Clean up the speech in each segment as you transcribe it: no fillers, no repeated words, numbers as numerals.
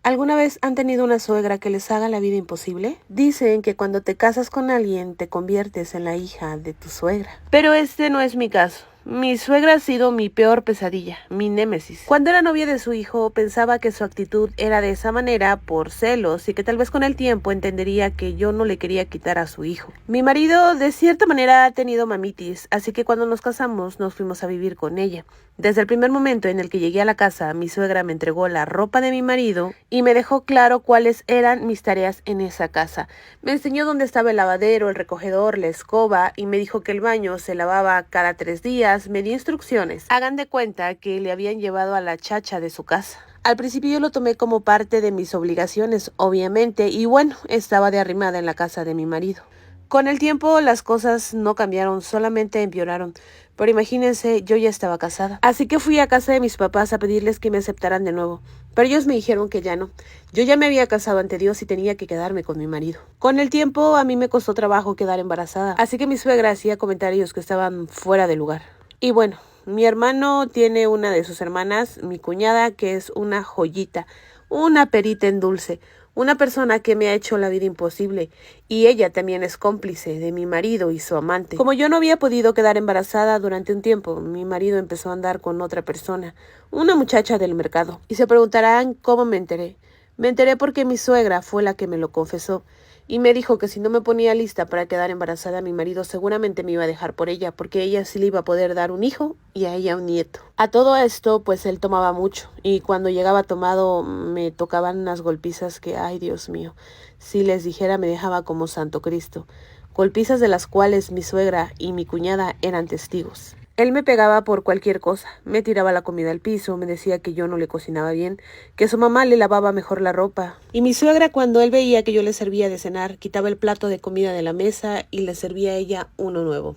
¿Alguna vez han tenido una suegra que les haga la vida imposible? Dicen que cuando te casas con alguien te conviertes en la hija de tu suegra. Pero este no es mi caso. Mi suegra ha sido mi peor pesadilla, mi némesis. Cuando era novia de su hijo, pensaba que su actitud era de esa manera por celos y que tal vez con el tiempo entendería que yo no le quería quitar a su hijo. Mi marido de cierta manera ha tenido mamitis, así que cuando nos casamos nos fuimos a vivir con ella. Desde el primer momento en el que llegué a la casa, mi suegra me entregó la ropa de mi marido y me dejó claro cuáles eran mis tareas en esa casa. Me enseñó dónde estaba el lavadero, el recogedor, la escoba y me dijo que el baño se lavaba cada 3 días. Me dio instrucciones. Hagan de cuenta que le habían llevado a la chacha de su casa. Al principio yo lo tomé como parte de mis obligaciones, obviamente, y bueno, estaba de arrimada en la casa de mi marido. Con el tiempo las cosas no cambiaron, solamente empeoraron. Pero imagínense, yo ya estaba casada. Así que fui a casa de mis papás a pedirles que me aceptaran de nuevo. Pero ellos me dijeron que ya no. Yo ya me había casado ante Dios y tenía que quedarme con mi marido. Con el tiempo a mí me costó trabajo quedar embarazada. Así que mi suegra hacía comentarios que estaban fuera de lugar. Y bueno, mi hermano tiene una de sus hermanas, mi cuñada, que es una joyita, una perita en dulce. Una persona que me ha hecho la vida imposible y ella también es cómplice de mi marido y su amante. Como yo no había podido quedar embarazada durante un tiempo, mi marido empezó a andar con otra persona, una muchacha del mercado. Y se preguntarán cómo me enteré. Me enteré porque mi suegra fue la que me lo confesó y me dijo que si no me ponía lista para quedar embarazada, mi marido seguramente me iba a dejar por ella, porque ella sí le iba a poder dar un hijo y a ella un nieto. A todo esto, pues él tomaba mucho y cuando llegaba tomado me tocaban unas golpizas que, ay Dios mío, si les dijera me dejaba como Santo Cristo. Golpizas de las cuales mi suegra y mi cuñada eran testigos. Él me pegaba por cualquier cosa, me tiraba la comida al piso, me decía que yo no le cocinaba bien, que su mamá le lavaba mejor la ropa. Y mi suegra, cuando él veía que yo le servía de cenar, quitaba el plato de comida de la mesa y le servía a ella uno nuevo.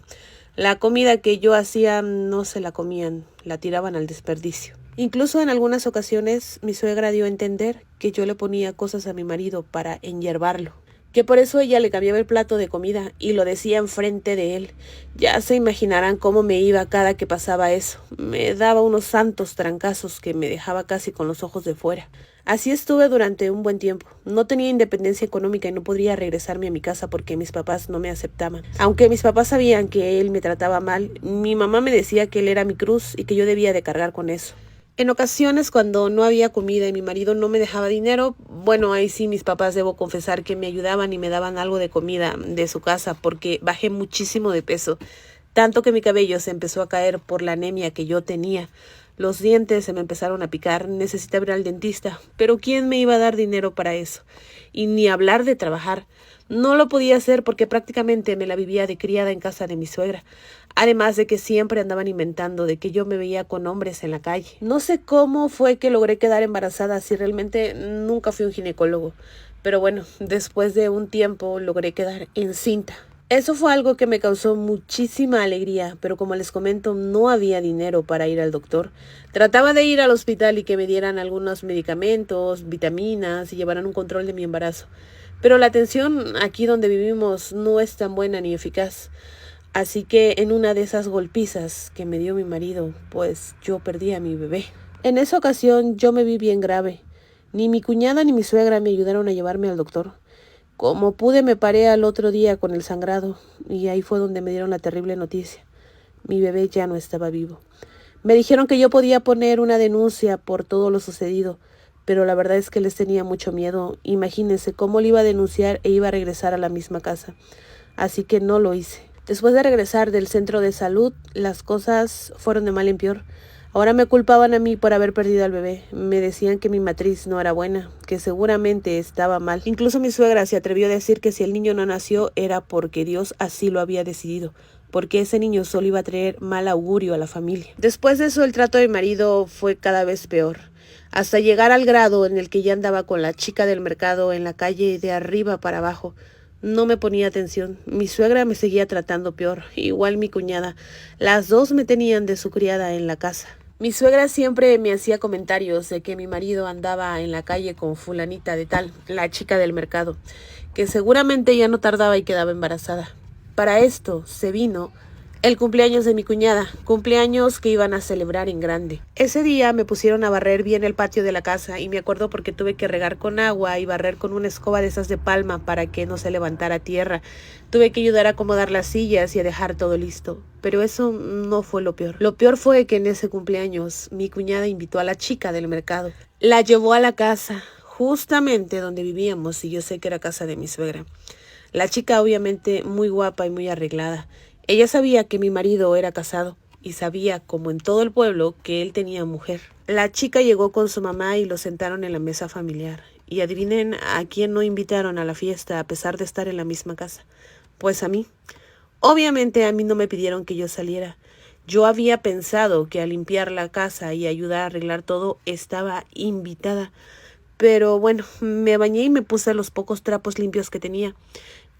La comida que yo hacía no se la comían, la tiraban al desperdicio. Incluso en algunas ocasiones mi suegra dio a entender que yo le ponía cosas a mi marido para enhiervarlo, que por eso ella le cambiaba el plato de comida y lo decía enfrente de él. Ya se imaginarán cómo me iba cada que pasaba eso. Me daba unos santos trancazos que me dejaba casi con los ojos de fuera. Así estuve durante un buen tiempo. No tenía independencia económica y no podría regresarme a mi casa porque mis papás no me aceptaban. Aunque mis papás sabían que él me trataba mal, mi mamá me decía que él era mi cruz y que yo debía de cargar con eso. En ocasiones, cuando no había comida y mi marido no me dejaba dinero, bueno, ahí sí mis papás debo confesar que me ayudaban y me daban algo de comida de su casa porque bajé muchísimo de peso, tanto que mi cabello se empezó a caer por la anemia que yo tenía. Los dientes se me empezaron a picar, necesitaba ir al dentista, pero ¿quién me iba a dar dinero para eso? Y ni hablar de trabajar. No lo podía hacer porque prácticamente me la vivía de criada en casa de mi suegra. Además de que siempre andaban inventando de que yo me veía con hombres en la calle. No sé cómo fue que logré quedar embarazada si realmente nunca fui a un ginecólogo. Pero bueno, después de un tiempo logré quedar encinta. Eso fue algo que me causó muchísima alegría, pero como les comento, no había dinero para ir al doctor. Trataba de ir al hospital y que me dieran algunos medicamentos, vitaminas y llevaran un control de mi embarazo. Pero la atención aquí donde vivimos no es tan buena ni eficaz. Así que en una de esas golpizas que me dio mi marido, pues yo perdí a mi bebé. En esa ocasión yo me vi bien grave. Ni mi cuñada ni mi suegra me ayudaron a llevarme al doctor. Como pude me paré al otro día con el sangrado y ahí fue donde me dieron la terrible noticia. Mi bebé ya no estaba vivo. Me dijeron que yo podía poner una denuncia por todo lo sucedido, pero la verdad es que les tenía mucho miedo. Imagínense cómo le iba a denunciar e iba a regresar a la misma casa. Así que no lo hice. Después de regresar del centro de salud, las cosas fueron de mal en peor. Ahora me culpaban a mí por haber perdido al bebé. Me decían que mi matriz no era buena, que seguramente estaba mal. Incluso mi suegra se atrevió a decir que si el niño no nació era porque Dios así lo había decidido, porque ese niño solo iba a traer mal augurio a la familia. Después de eso, el trato de mi marido fue cada vez peor, hasta llegar al grado en el que ya andaba con la chica del mercado en la calle de arriba para abajo. No me ponía atención. Mi suegra me seguía tratando peor, igual mi cuñada. Las dos me tenían de su criada en la casa. Mi suegra siempre me hacía comentarios de que mi marido andaba en la calle con fulanita de tal, la chica del mercado, que seguramente ya no tardaba y quedaba embarazada. Para esto se vino el cumpleaños de mi cuñada, cumpleaños que iban a celebrar en grande. Ese día me pusieron a barrer bien el patio de la casa y me acuerdo porque tuve que regar con agua y barrer con una escoba de esas de palma para que no se levantara tierra. Tuve que ayudar a acomodar las sillas y a dejar todo listo. Pero eso no fue lo peor. Lo peor fue que en ese cumpleaños mi cuñada invitó a la chica del mercado. La llevó a la casa, justamente donde vivíamos, y yo sé que era casa de mi suegra. La chica obviamente muy guapa y muy arreglada. Ella sabía que mi marido era casado y sabía, como en todo el pueblo, que él tenía mujer. La chica llegó con su mamá y lo sentaron en la mesa familiar. Y adivinen a quién no invitaron a la fiesta a pesar de estar en la misma casa. Pues a mí. Obviamente a mí no me pidieron que yo saliera. Yo había pensado que al limpiar la casa y ayudar a arreglar todo estaba invitada. Pero bueno, me bañé y me puse los pocos trapos limpios que tenía.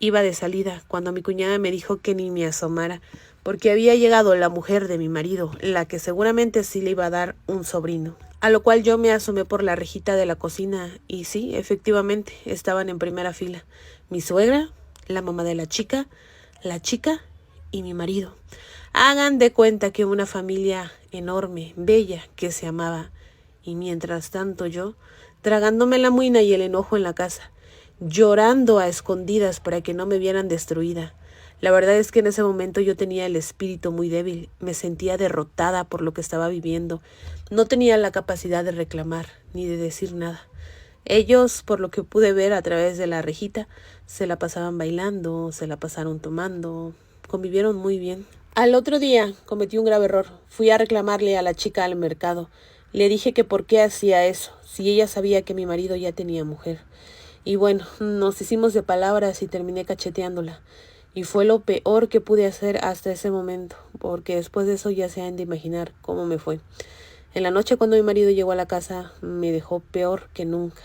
Iba de salida cuando mi cuñada me dijo que ni me asomara, porque había llegado la mujer de mi marido, la que seguramente sí le iba a dar un sobrino. A lo cual yo me asomé por la rejita de la cocina y sí, efectivamente, estaban en primera fila. Mi suegra, la mamá de la chica y mi marido. Hagan de cuenta que una familia enorme, bella, que se amaba. Y mientras tanto yo, tragándome la muina y el enojo en la casa, llorando a escondidas para que no me vieran destruida. La verdad es que en ese momento yo tenía el espíritu muy débil, me sentía derrotada por lo que estaba viviendo, no tenía la capacidad de reclamar ni de decir nada. Ellos, por lo que pude ver a través de la rejita, se la pasaban bailando, se la pasaron tomando, convivieron muy bien. Al otro día cometí un grave error, fui a reclamarle a la chica al mercado. Le dije que por qué hacía eso, si ella sabía que mi marido ya tenía mujer. Y bueno, nos hicimos de palabras y terminé cacheteándola. Y fue lo peor que pude hacer hasta ese momento, porque después de eso ya se han de imaginar cómo me fue. En la noche cuando mi marido llegó a la casa me dejó peor que nunca.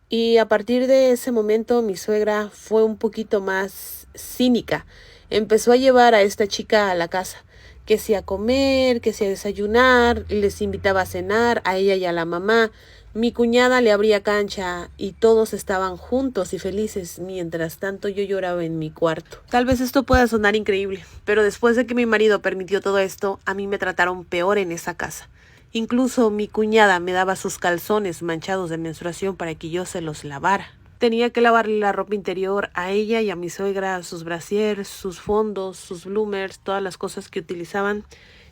Y a partir de ese momento mi suegra fue un poquito más cínica. Empezó a llevar a esta chica a la casa, que si a comer, que si a desayunar, les invitaba a cenar a ella y a la mamá. Mi cuñada le abría cancha y todos estaban juntos y felices. Mientras tanto yo lloraba en mi cuarto. Tal vez esto pueda sonar increíble, pero después de que mi marido permitió todo esto, a mí me trataron peor en esa casa. Incluso mi cuñada me daba sus calzones manchados de menstruación para que yo se los lavara. Tenía que lavarle la ropa interior a ella y a mi suegra, sus brasiers, sus fondos, sus bloomers, todas las cosas que utilizaban.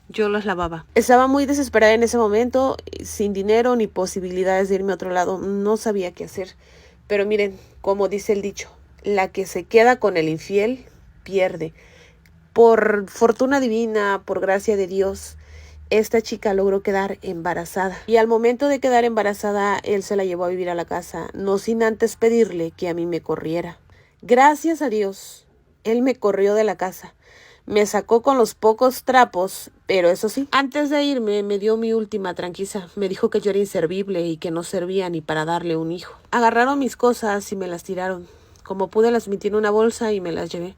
Yo los lavaba. Estaba muy desesperada en ese momento, sin dinero ni posibilidades de irme a otro lado. No sabía qué hacer. Pero miren, como dice el dicho, la que se queda con el infiel, pierde. Por fortuna divina, por gracia de Dios, esta chica logró quedar embarazada. Y al momento de quedar embarazada, él se la llevó a vivir a la casa, no sin antes pedirle que a mí me corriera. Gracias a Dios, él me corrió de la casa. Me sacó con los pocos trapos, pero eso sí, antes de irme me dio mi última tranquiza. Me dijo que yo era inservible y que no servía ni para darle un hijo. Agarraron mis cosas y me las tiraron. Como pude las metí en una bolsa y me las llevé.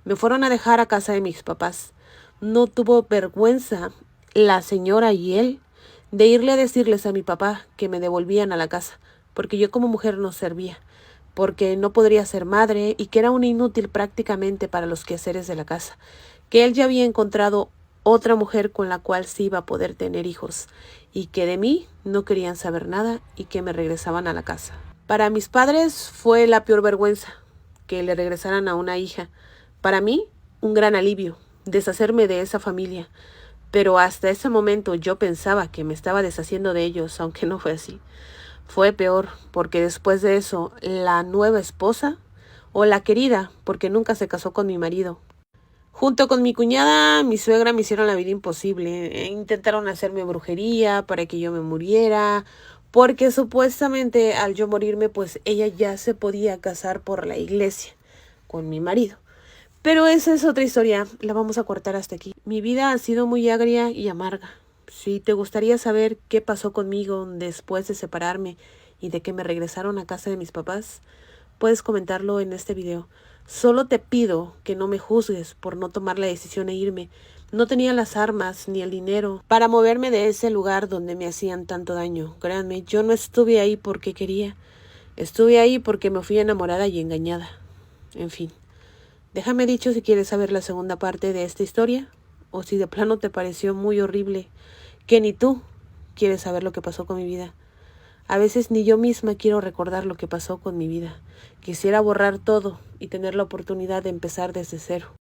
Me fueron a dejar a casa de mis papás. No tuvo vergüenza la señora y él de irle a decirles a mi papá que me devolvían a la casa, porque yo como mujer no servía, porque no podría ser madre y que era una inútil prácticamente para los quehaceres de la casa, que él ya había encontrado otra mujer con la cual sí iba a poder tener hijos y que de mí no querían saber nada y que me regresaban a la casa. Para mis padres fue la peor vergüenza que le regresaran a una hija. Para mí, un gran alivio, deshacerme de esa familia. Pero hasta ese momento yo pensaba que me estaba deshaciendo de ellos, aunque no fue así. Fue peor, porque después de eso, la nueva esposa, o la querida, porque nunca se casó con mi marido, junto con mi cuñada, mi suegra me hicieron la vida imposible. Intentaron hacerme brujería para que yo me muriera, porque supuestamente al yo morirme, pues ella ya se podía casar por la iglesia con mi marido. Pero esa es otra historia, la vamos a cortar hasta aquí. Mi vida ha sido muy agria y amarga. Si te gustaría saber qué pasó conmigo después de separarme y de que me regresaron a casa de mis papás, puedes comentarlo en este video. Solo te pido que no me juzgues por no tomar la decisión e irme. No tenía las armas ni el dinero para moverme de ese lugar donde me hacían tanto daño. Créanme, yo no estuve ahí porque quería. Estuve ahí porque me fui enamorada y engañada. En fin. Déjame dicho si quieres saber la segunda parte de esta historia. o si de plano te pareció muy horrible, que ni tú quieres saber lo que pasó con mi vida. A veces ni yo misma quiero recordar lo que pasó con mi vida. Quisiera borrar todo y tener la oportunidad de empezar desde cero.